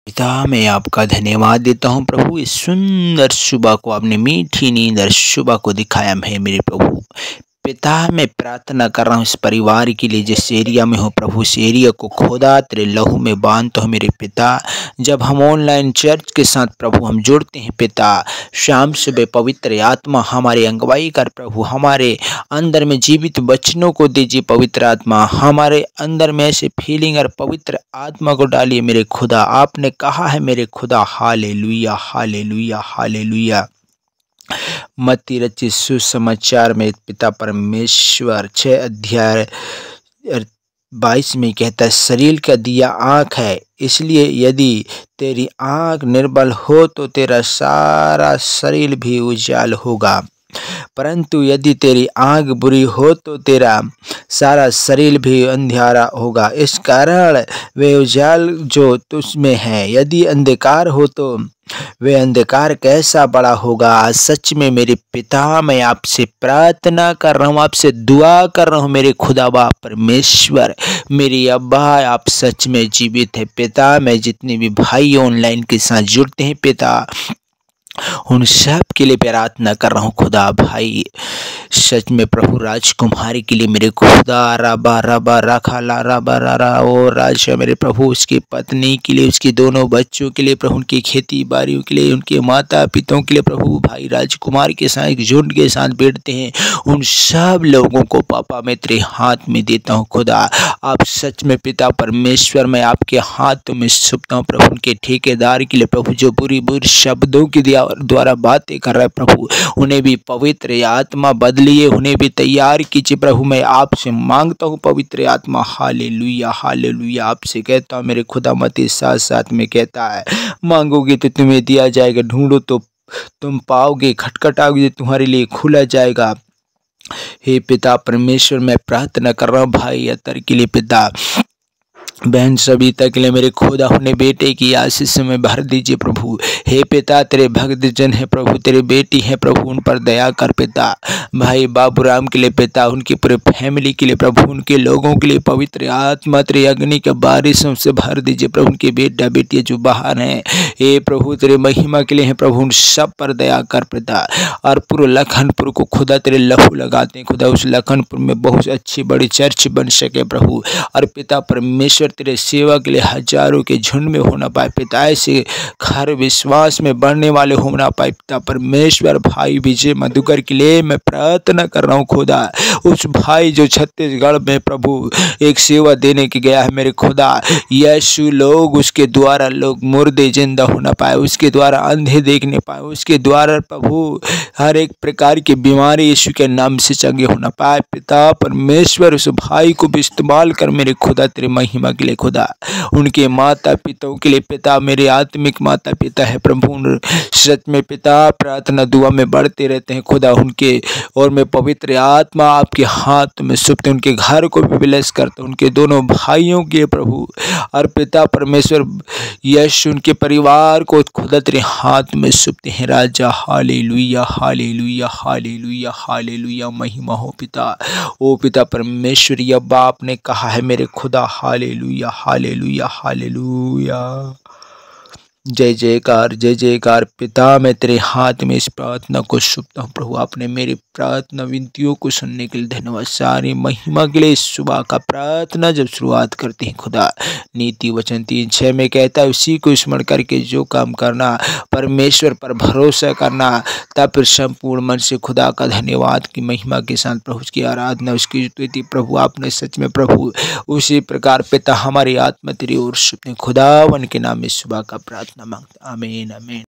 पिता मैं आपका धन्यवाद देता हूँ प्रभु, इस सुंदर सुबह को आपने मीठी नींद और सुबह को दिखाया है मेरे प्रभु। पिता मैं प्रार्थना कर रहा हूँ इस परिवार के लिए जिस एरिया में हो प्रभु, इस एरिया को खुदा तेरे लहू में बांधता हूँ मेरे पिता। जब हम ऑनलाइन चर्च के साथ प्रभु हम जुड़ते हैं पिता, शाम सुबह पवित्र आत्मा हमारे अगुवाई कर प्रभु, हमारे अंदर में जीवित वचनों को दीजिए पवित्र आत्मा, हमारे अंदर में ऐसे फीलिंग और पवित्र आत्मा को डालिए मेरे खुदा। आपने कहा है मेरे खुदा, हालेलुया हालेलुया हालेलुया। मत्ती रचित सुसमाचार में पिता परमेश्वर 6 अध्याय 22 में कहता है, शरीर का दिया आँख है, इसलिए यदि तेरी आँख निर्बल हो तो तेरा सारा शरीर भी उजाल होगा, परंतु यदि तेरी आँख बुरी हो तो तेरा सारा शरीर भी अंधियारा होगा। इस कारण वे उजाल जो तुझमें है, यदि अंधकार हो तो वे अंधकार कैसा बड़ा होगा। सच में मेरे पिता मैं आपसे प्रार्थना कर रहा हूँ, आपसे दुआ कर रहा हूँ मेरे खुदा बाप परमेश्वर, मेरी अब्बा आप सच में जीवित है पिता। मैं जितने भी भाई ऑनलाइन के साथ जुड़ते हैं पिता, उन सब के लिए प्रार्थना कर रहा हूँ खुदा। भाई सच में प्रभु राजकुमारी के लिए मेरे खुदा, रबा रबा रखा ला रबा रा ओ राजा मेरे प्रभु, उसकी पत्नी के लिए, उसके दोनों बच्चों के लिए प्रभु, उनकी खेती बाड़ियों के लिए, उनके माता पिताओं के लिए प्रभु, भाई राजकुमार के साथ एक झुंड के साथ बैठते हैं, उन सब लोगों को पापा मैं तेरे हाथ में देता हूँ खुदा। आप सच में पिता परमेश्वर मैं आपके हाथों में सौंपता हूँ प्रभु। उनके ठेकेदार के लिए प्रभु, जो बुरी बुरी शब्दों के द्वारा बातें कर रहा है प्रभु, उन्हें भी पवित्र आत्मा बदलिए, उन्हें भी तैयार कीजिए प्रभु। मैं आपसे मांगता हूँ पवित्र आत्मा, हालेलुया हालेलुया। आपसे कहता हूँ मेरे खुदा, मत्ती 7:7 में कहता है, मांगोगे तो तुम्हें दिया जाएगा, ढूंढो तो तुम पाओगे, खटखटाओगे तो तुम्हारे लिए खुला जाएगा। हे पिता परमेश्वर मैं प्रार्थना कर रहा हूँ भाई अतर के लिए पिता, बहन सविता के लिए मेरे खुदा, अपने बेटे की आशीष में भर दीजिए प्रभु। हे पिता तेरे भक्त जन है प्रभु, तेरे बेटी है प्रभु, उन पर दया कर पिता। भाई बाबूराम के लिए पिता, उनकी पूरे फैमिली के लिए प्रभु, उनके लोगों के लिए पवित्र आत्मा तेरे अग्नि के बारिशों से भर दीजिए प्रभु। उनके बेटा बेटियाँ जो बाहर हैं, हे प्रभु तेरे महिमा के लिए है प्रभु, उन सब पर दया कर पिता। और पूरे लखनपुर को खुदा तेरे लहू लगाते हैं खुदा, उस लखनपुर में बहुत अच्छी बड़ी चर्च बन सके प्रभु। और पिता परमेश्वर तेरे सेवा के लिए हजारों के झुंड में होना पाए पिता, ऐसे घर विश्वास में बढ़ने वाले होना पाए पिता परमेश्वर। भाई विजय मधुकर के लिए मैं प्रार्थना कर रहा हूँ खुदा, उस भाई जो छत्तीसगढ़ में प्रभु एक सेवा देने के गया है मेरे खुदा, यीशु लोग उसके द्वारा लोग मुर्दे जिंदा होना पाए, उसके द्वारा अंधे देखने पाए, उसके द्वारा प्रभु हर एक प्रकार की बीमारी यीशु के नाम से चंगे होना पाए पिता परमेश्वर। उस भाई को भी इस्तेमाल कर मेरे खुदा तेरे महिमा के लिए खुदा। उनके माता पिताओं के लिए पिता, मेरे आत्मिक माता पिता है प्रभु, सच में पिता प्रार्थना दुआ में बढ़ते रहते हैं खुदा उनके, और मैं पवित्र आत्मा आपके हाथ में सौंपते उनके घर को भी ब्लेस करता हूं, उनके दोनों भाइयों के प्रभु। और पिता परमेश्वर यीशु उनके परिवार को खुदा तेरे हाथ में सौंपते हैं राजा। हालेलुया हालेलुया हालेलुया हालेलुया, महिमा हो पिता। ओ पिता परमेश्वर अब्बा आपने कहा है मेरे खुदा, हालेलुया हालेलुया हालेलुया। जय जयकार पिता, मैं तेरे हाथ में इस प्रार्थना को सौंपता हूँ प्रभु। आपने मेरी प्रार्थना विनतियों को सुनने के लिए धन्यवाद। सारी महिमा के लिए इस सुबह का प्रार्थना जब शुरुआत करते हैं खुदा, नीति वचन 3:6 में कहता है, उसी को स्मरण करके जो काम करना, परमेश्वर पर भरोसा करना, तब फिर संपूर्ण मन से खुदा का धन्यवाद की महिमा के साथ प्रभु की आराधना, उसकी स्तुति प्रभु। आपने सच में प्रभु उसी प्रकार पिता हमारी आत्मा तेरी ओर सुनते खुदावन के नाम में सुबह का प्रार्थना मांगता, आमीन आमीन।